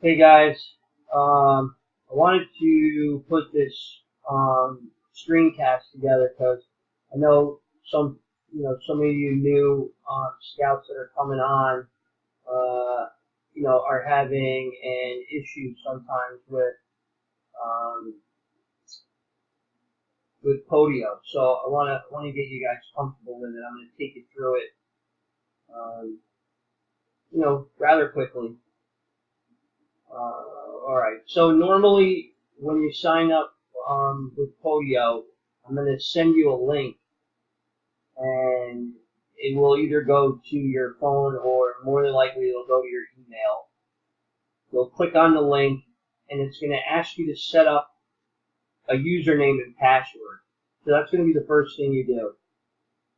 Hey guys, I wanted to put this screencast together because I know some of you new scouts that are coming on, are having an issue sometimes um, with Podio. So I want to get you guys comfortable with it. I'm going to take you through it, um, rather quickly. All right. So normally, when you sign up with Podio, I'm going to send you a link, and it will either go to your phone or more than likely it'll go to your email. You'll click on the link, and it's going to ask you to set up a username and password. So that's going to be the first thing you do.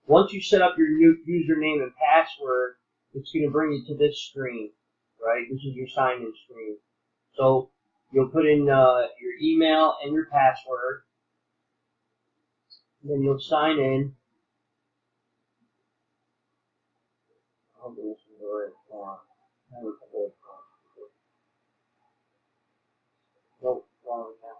Once you set up your new username and password, it's going to bring you to this screen, right? This is your sign-in screen. So you'll put in your email and your password. Then you'll sign in. Nope, wrong account.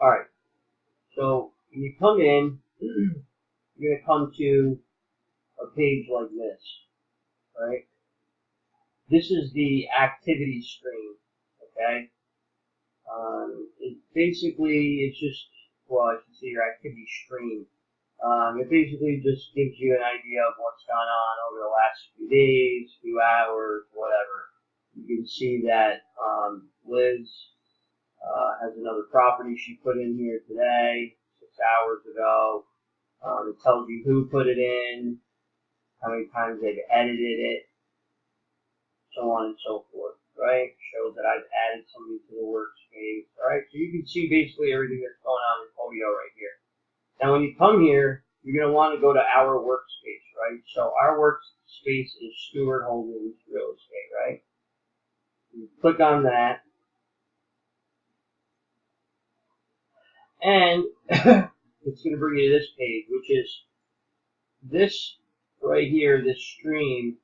All right. So when you come in, you're gonna come to a page like this, right? This is the activity screen, okay? It's just, well, I should say your activity stream. It basically just gives you an idea of what's gone on over the last few days, few hours, whatever. You can see that Liz has another property she put in here today, 6 hours ago. It tells you who put it in, how many times they've edited it, so on and so forth, right? Shows that I've added somebody to the workspace, alright? So you can see basically everything that's going on in Podio right here. Now when you come here, you're going to want to go to our workspace, right? So our workspace is Steward Holdings Real Estate, right? You click on that, and it's going to bring you to this page, which is this right here, this stream,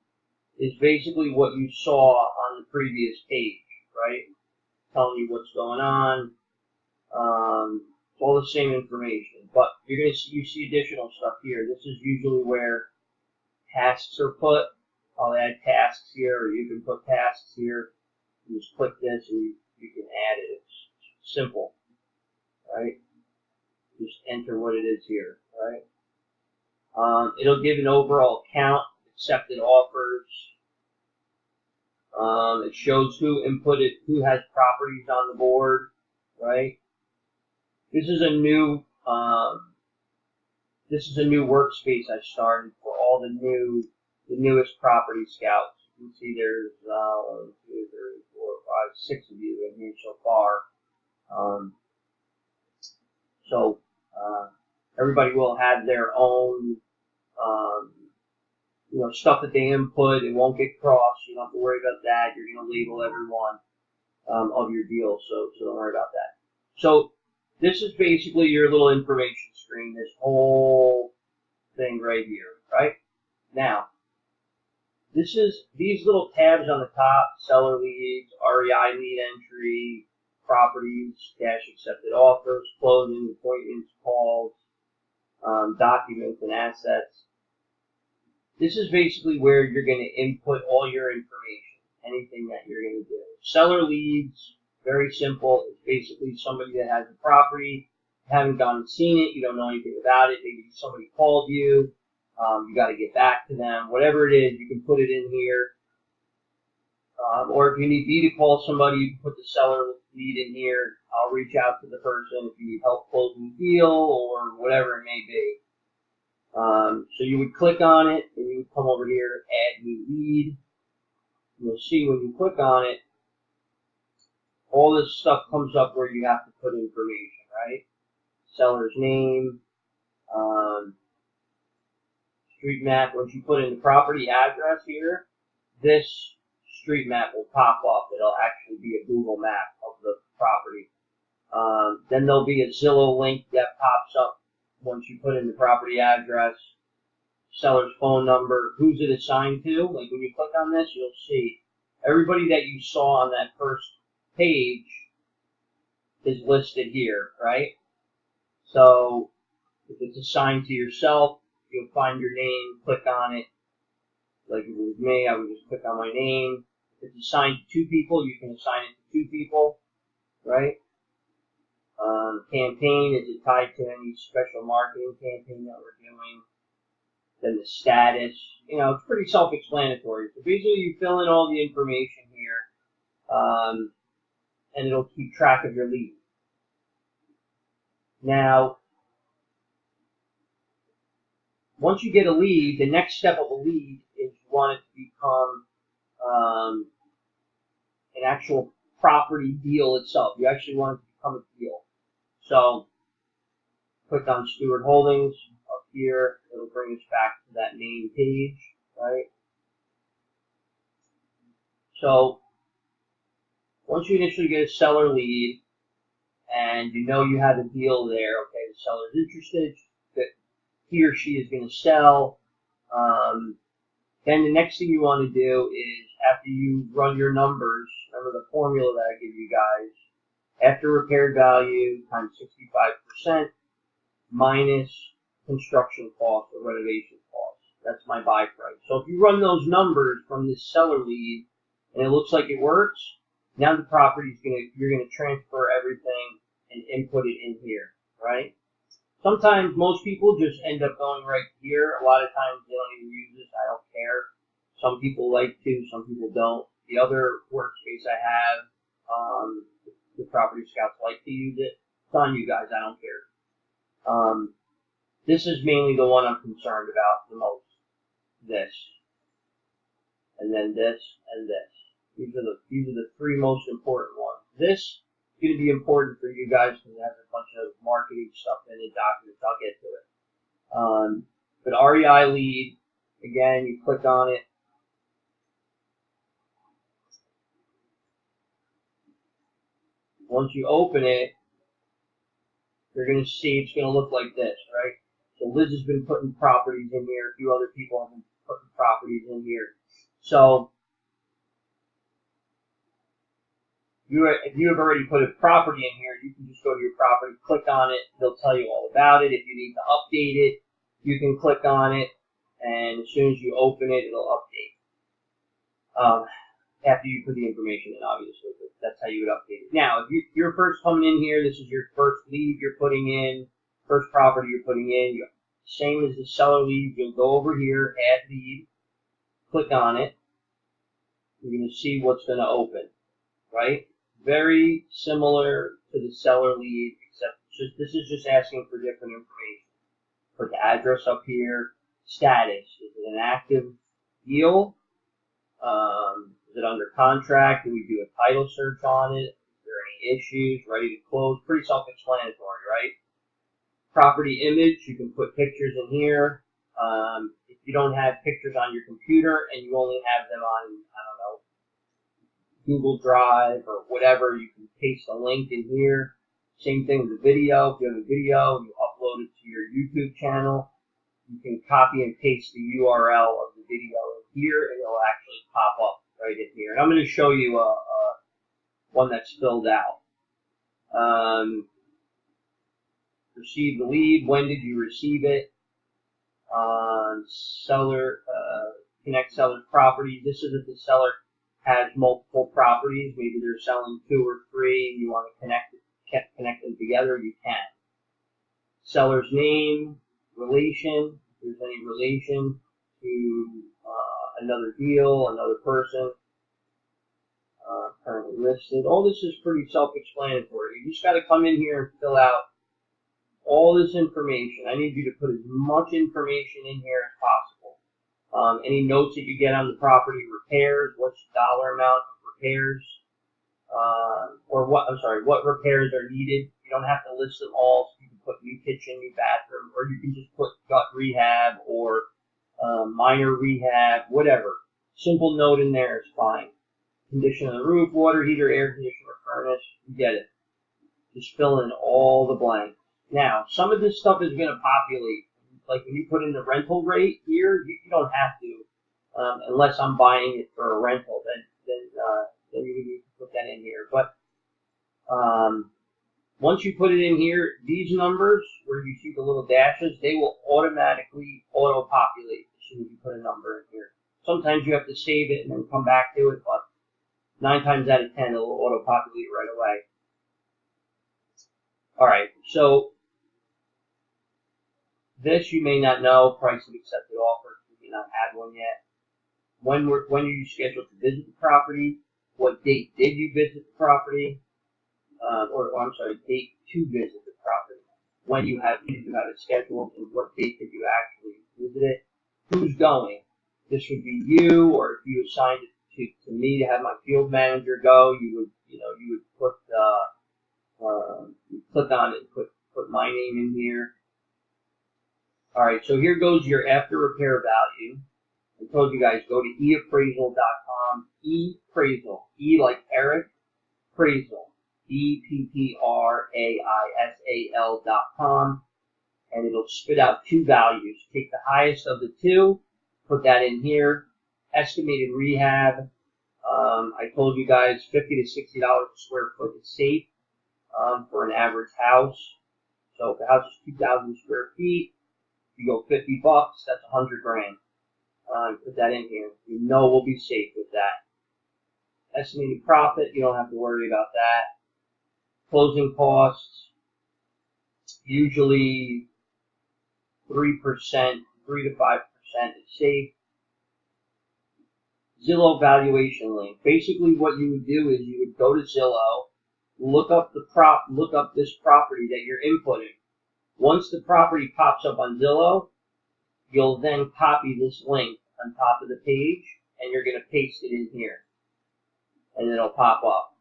is basically what you saw on the previous page, right? Telling you what's going on, all the same information, but you see additional stuff here. This is usually where tasks are put. I'll add tasks here, or you can put tasks here. You just click this and you can add it. It's simple, right? Just enter what it is here, right? It'll give an overall count, accepted offers. It shows who inputted, who has properties on the board, right? This is a new workspace I started for all the newest property scouts. You can see there's 1, 2, 3, 4, 5, 6 of you in here so far. Everybody will have their own stuff that they input. It won't get crossed. You don't have to worry about that. You're going to label every one of your deals, so don't worry about that. So this is basically your little information screen, this whole thing right here, right? Now, these little tabs on the top: seller leads, REI lead entry, properties, cash accepted offers, closing, appointments, calls, documents, and assets. This is basically where you're going to input all your information, anything that you're going to do. Seller leads, very simple. It's basically somebody that has a property, you haven't gone and seen it, you don't know anything about it, maybe somebody called you, you got to get back to them. Whatever it is, you can put it in here. Or if you need me to call somebody, you can put the seller lead in here. I'll reach out to the person if you need help closing the deal or whatever it may be. So you would click on it, and you would come over here, add new lead. You'll see when you click on it, all this stuff comes up where you have to put information, right? Seller's name, street map. Once you put in the property address here, this street map will pop up. It'll actually be a Google map of the property. Then there'll be a Zillow link that pops up once you put in the property address, seller's phone number, who's it assigned to. Like when you click on this, you'll see everybody that you saw on that first page is listed here, right? So if it's assigned to yourself, you'll find your name, click on it. Like if it was me, I would just click on my name. If it's assigned to 2 people, you can assign it to 2 people, right? Campaign, is it tied to any special marketing campaign that we're doing? Then the status, it's pretty self-explanatory. So basically you fill in all the information here, and it'll keep track of your lead. Now, once you get a lead, the next step of a lead is you want it to become an actual property deal itself. You actually want it to become a deal. So, click on Steward Holdings up here. It'll bring us back to that main page, right? So, once you initially get a seller lead, and you know you have a deal there, okay, the seller's interested, that he or she is going to sell, then the next thing you want to do is, after you run your numbers, remember the formula that I give you guys, after repaired value times 65% minus construction cost or renovation cost. That's my buy price. So if you run those numbers from this seller lead and it looks like it works, now the property's you're gonna transfer everything and input it in here, right? Sometimes most people just end up going right here. A lot of times they don't even use this. I don't care. Some people like to, some people don't. The other workspace I have, the property scouts like to use it. It's on you guys. I don't care. This is mainly the one I'm concerned about the most. This, and then this, and this. These are the 3 most important ones. This is going to be important for you guys because it has a bunch of marketing stuff in it, documents. I'll get to it. But REI lead, again, you click on it. Once you open it, you're going to see it's going to look like this, right? So Liz has been putting properties in here. A few other people have been putting properties in here. So if you have already put a property in here, you can just go to your property, click on it. They'll tell you all about it. If you need to update it, you can click on it, and as soon as you open it, it'll update. After you put the information in, obviously, but that's how you would update it. Now, if you're first coming in here, this is your first lead you're putting in, first property you're putting in. Same as the seller lead, you'll go over here, add lead, click on it. You're going to see what's going to open, right? Very similar to the seller lead, except this is just asking for different information. Put the address up here. Status, is it an active deal? Is it under contract? Do we do a title search on it? Is there any issues? Ready to close? Pretty self-explanatory, right? Property image, you can put pictures in here. If you don't have pictures on your computer and you only have them on, I don't know, Google Drive or whatever, you can paste a link in here. Same thing with the video. If you have a video and you upload it to your YouTube channel, you can copy and paste the URL of the video in here and it'll actually pop up right in here. And I'm going to show you one that's filled out. Receive the lead. When did you receive it? Seller, connect seller's property. This is if the seller has multiple properties. Maybe they're selling 2 or 3 and you want to connect them together, you can. Seller's name, relation, if there's any relation to another deal, another person, currently listed. All this is pretty self-explanatory. You just got to come in here and fill out all this information. I need you to put as much information in here as possible. Any notes that you get on the property, repairs, what's the dollar amount of repairs, what repairs are needed. You don't have to list them all. So you can put new kitchen, new bathroom, or you can just put gut rehab or minor rehab, whatever. Simple note in there is fine. Condition of the roof, water heater, air conditioner, furnace, you get it. Just fill in all the blanks. Now, some of this stuff is going to populate. Like when you put in the rental rate here, you don't have to, unless I'm buying it for a rental. Then you would need to put that in here. But once you put it in here, these numbers where you see the little dashes, they will automatically auto-populate as soon as you put a number in here. Sometimes you have to save it and then come back to it, but 9 times out of 10, it'll auto-populate right away. All right, so this you may not know, price of accepted offers. You may not have one yet. When are you scheduled to visit the property? What date did you visit the property? I'm sorry, date to visit the property. When did you have it scheduled, and what date did you actually visit it? Who's going? This would be you, or if you assigned it to me to have my field manager go, you would put you click on it, put my name in here. All right, so here goes your after repair value. I told you guys, go to eappraisal.com. eAppraisal, E like Eric, appraisal, EPPRAISAL.com, and it'll spit out 2 values. Take the highest of the 2, put that in here. Estimated rehab, I told you guys $50 to $60 a square foot is safe for an average house. So if the house is 2,000 square feet, you go $50, that's 100 grand. Put that in here. You know we'll be safe with that. Estimated profit, you don't have to worry about that. Closing costs, usually 3%, 3 to 5% is safe. Zillow valuation link. Basically, what you would do is you would go to Zillow, look up this property that you're inputting. Once the property pops up on Zillow, you'll then copy this link on top of the page, and you're going to paste it in here, and it'll pop up.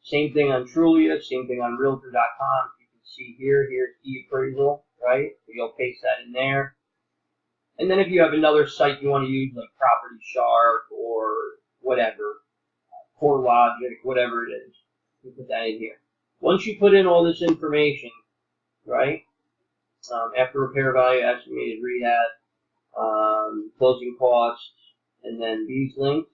Same thing on Trulia, same thing on Realtor.com. You can see here's eAppraisal, right? So you'll paste that in there. And then if you have another site you want to use, like Property Shark or whatever, CoreLogic, whatever it is, you put that in here. Once you put in all this information, right, after repair value, estimated rehab, closing costs, and then these links,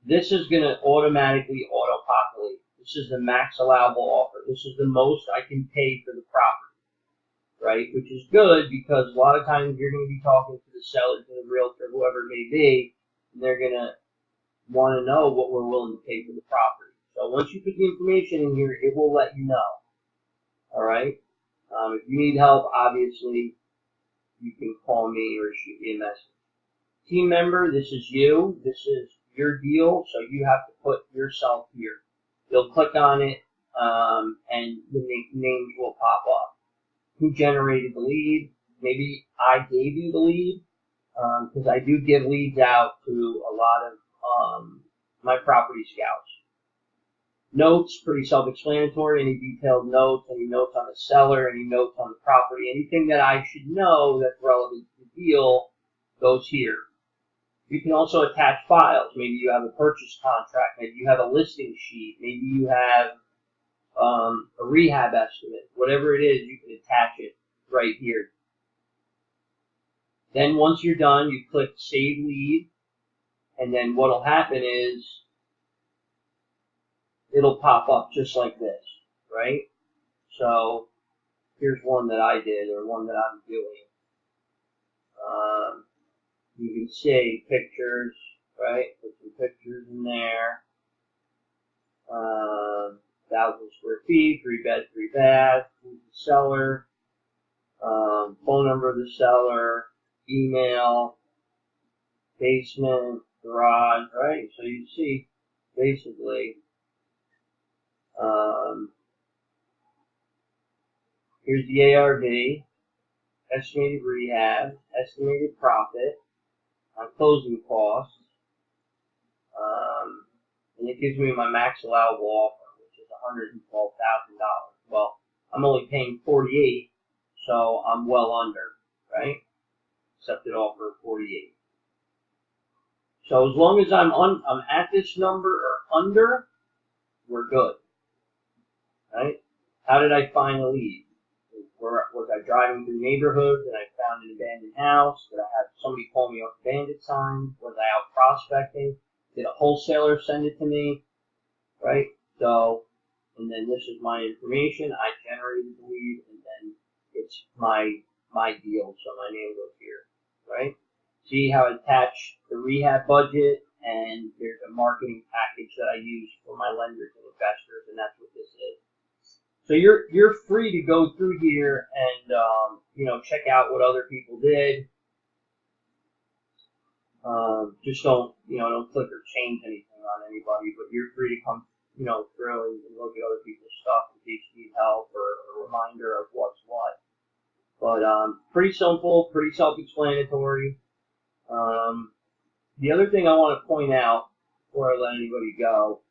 this is going to automatically auto-populate. This is the max allowable offer. This is the most I can pay for the property, right? Which is good because a lot of times you're going to be talking to the seller, to the realtor, whoever it may be, and they're going to want to know what we're willing to pay for the property. So once you put the information in here, it will let you know. All right? If you need help, obviously, you can call me or shoot me a message. Team member, this is you. This is your deal, so you have to put yourself here. You'll click on it, and the names will pop up. Who generated the lead? Maybe I gave you the lead, because I do give leads out to a lot of my property scouts. Notes, pretty self-explanatory. Any detailed notes, any notes on the seller, any notes on the property, anything that I should know that's relevant to the deal goes here. You can also attach files. Maybe you have a purchase contract. Maybe you have a listing sheet. Maybe you have a rehab estimate. Whatever it is, you can attach it right here. Then once you're done, you click Save Lead, and then what will happen is it'll pop up just like this, right? So here's one that I did, or one that I'm doing. You can see pictures, right? Put some pictures in there. 1,000 square feet, 3 bed, 3 bath. Who's the seller? Phone number of the seller, email, basement, garage, right? So you see, basically, here's the ARV, estimated rehab, estimated profit, on closing costs, and it gives me my max allowable offer, which is $112,000. Well, I'm only paying $48,000, so I'm well under, right? accepted offer of 48. So as long as I'm at this number or under, we're good, right? How did I find a lead? Was I driving through neighborhoods and I found an abandoned house? Did I have somebody call me off bandit sign? Was I out prospecting? Did a wholesaler send it to me? Right? So, and then this is my information. I generated the lead, and then it's my deal, so my name goes here, right? See how I attach the rehab budget, and there's a marketing package that I use for my lenders and investors, and that's what this is. So you're free to go through here and check out what other people did. Just don't click or change anything on anybody, but you're free to come through and look at other people's stuff in case you need help or a reminder of what's what. But pretty simple, pretty self-explanatory. The other thing I want to point out before I let everybody go,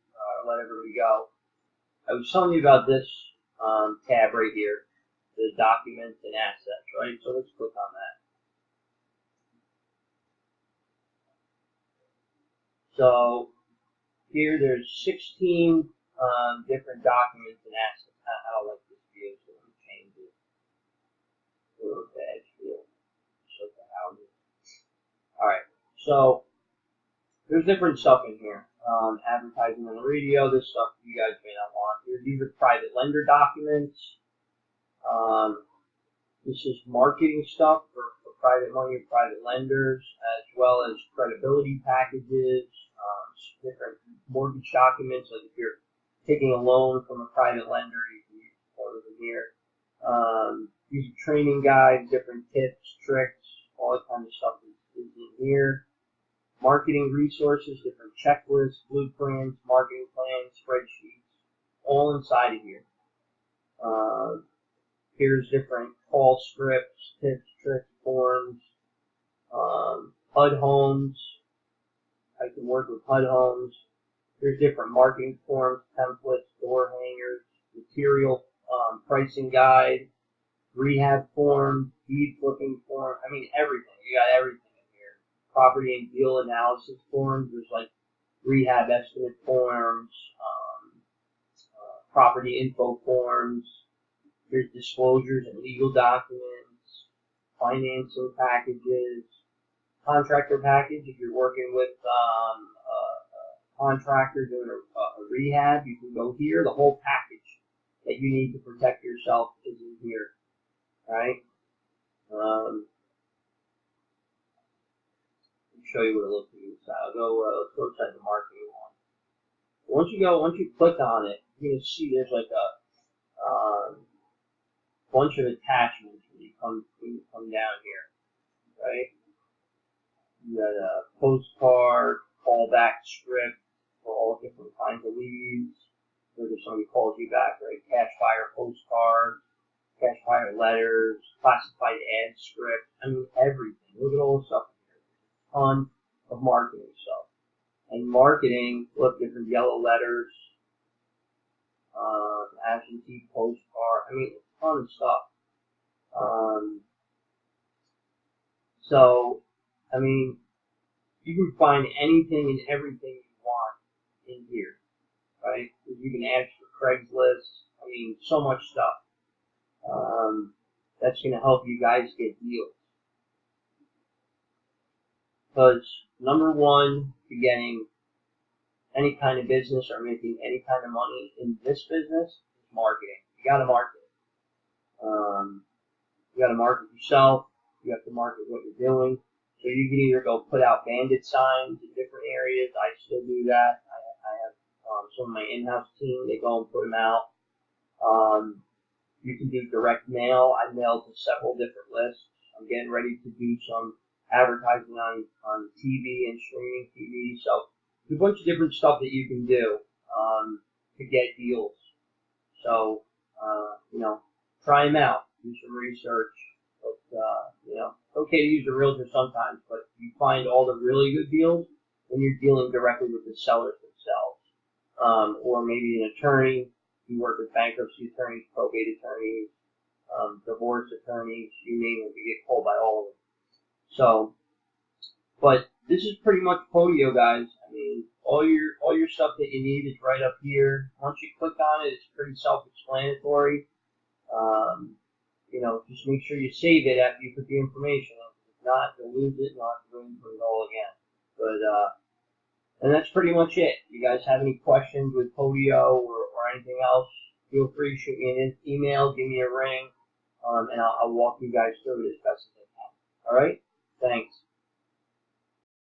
I was telling you about this tab right here, the documents and assets, right? So let's click on that. So here there's 16 different documents and assets. I don't like this view, so let me change it. A little badge view. Show the houses. Alright, so there's different stuff in here. Advertising on the radio, this stuff you guys may not want. These are private lender documents. This is marketing stuff for private money and private lenders, as well as credibility packages, different mortgage documents. Like if you're taking a loan from a private lender, you can use one of them here. These are training guides, different tips, tricks, all that kind of stuff is in here. Marketing resources, different checklists, blueprints, marketing plans, spreadsheets, all inside of here. Here's different call scripts, tips, tricks, forms, HUD homes. I can work with HUD homes. There's different marketing forms, templates, door hangers, material pricing guide, rehab form, deed flipping form. I mean, everything. You got everything in here. Property and deal analysis forms. There's like rehab estimate forms, property info forms. There's disclosures and legal documents, financing packages, contractor package. If you're working with a contractor doing a rehab, you can go here. The whole package that you need to protect yourself is in here, right? Let me show you what it looks like inside. Let's go inside the marketing one. Once you click on it, you're gonna see there's like a bunch of attachments when you come down here, right? You got a postcard, callback script for all different kinds of leads. Whether somebody calls you back, right? Cash buyer postcards, cash buyer letters, classified ad script. I mean, everything. Look at all the stuff here. A ton of marketing stuff. And marketing, look, different yellow letters, absentee postcard. I mean, a ton of stuff. So, I mean, you can find anything and everything you want in here, right? You can add for Craigslist. I mean, so much stuff. That's going to help you guys get deals. Because number one, to getting any kind of business or making any kind of money in this business is marketing. You got to market. You got to market yourself. You have to market what you're doing. So you can either go put out bandit signs in different areas. I still do that. I have some of my in-house team. They go and put them out. You can do direct mail. I mail to several different lists. I'm getting ready to do some advertising on TV and streaming TV. So there's a bunch of different stuff that you can do to get deals. So, try them out. Do some research. But, it's okay to use a realtor sometimes, but you find all the really good deals when you're dealing directly with the sellers themselves. Or maybe an attorney. You work with bankruptcy attorneys, probate attorneys, divorce attorneys, you name it, you get called by all of them. So, but this is pretty much Podio, guys. I mean, all your stuff that you need is right up here. Once you click on it, it's pretty self-explanatory. Um, you know, just make sure you save it after you put the information in. If not, you'll lose it and you'll have to go and put it all again. But and that's pretty much it. If you guys have any questions with Podio or anything else, feel free to shoot me an email, give me a ring, and I'll walk you guys through it as best as I can. All right? Thanks.